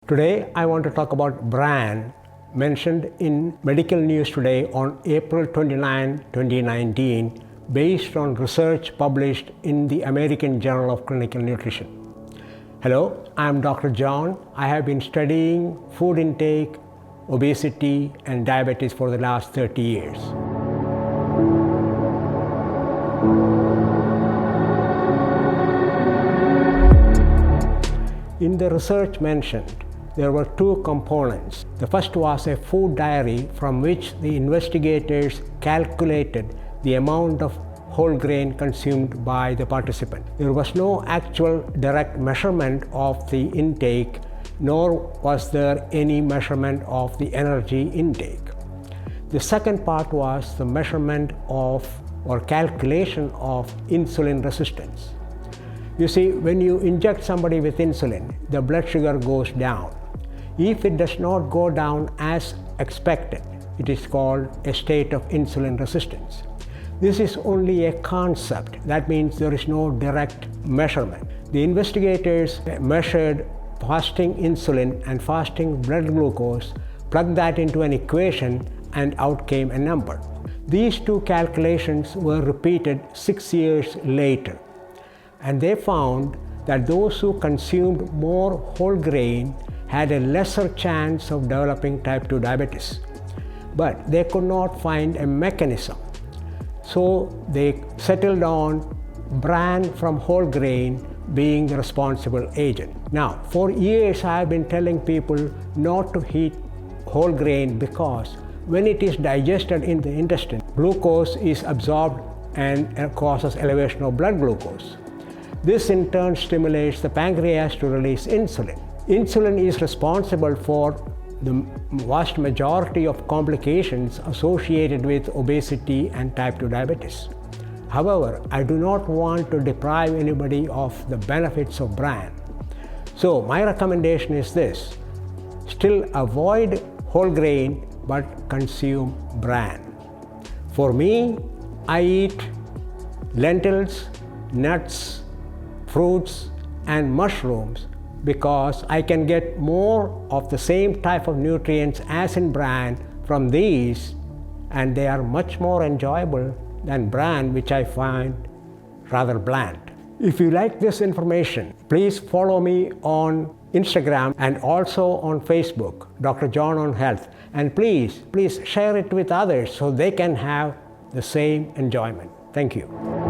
Today, I want to talk about bran mentioned in Medical News Today on April 29, 2019, based on research published in the American Journal of Clinical Nutrition. Hello, I am Dr. John. I have been studying food intake, obesity, and diabetes for the last 30 years. In the research mentioned, there were two components. The first was a food diary from which the investigators calculated the amount of whole grain consumed by the participant. There was no actual direct measurement of the intake, nor was there any measurement of the energy intake. The second part was the measurement of or calculation of insulin resistance. You see, when you inject somebody with insulin, the blood sugar goes down. If it does not go down as expected, it is called a state of insulin resistance. This is only a concept. That means there is no direct measurement. The investigators measured fasting insulin and fasting blood glucose, plugged that into an equation, and out came a number. These two calculations were repeated 6 years later, and they found that those who consumed more whole grain had a lesser chance of developing type 2 diabetes. But they could not find a mechanism. So they settled on bran from whole grain being the responsible agent. Now, for years I have been telling people not to eat whole grain because when it is digested in the intestine, glucose is absorbed and causes elevation of blood glucose. This in turn stimulates the pancreas to release insulin. Insulin is responsible for the vast majority of complications associated with obesity and type 2 diabetes. However, I do not want to deprive anybody of the benefits of bran. So my recommendation is this: still avoid whole grain but consume bran. For me, I eat lentils, nuts, fruits, and mushrooms because I can get more of the same type of nutrients as in bran from these, and they are much more enjoyable than bran, which I find rather bland. If you like this information, please follow me on Instagram and also on Facebook, Dr. John on Health, and please share it with others so they can have the same enjoyment. Thank you.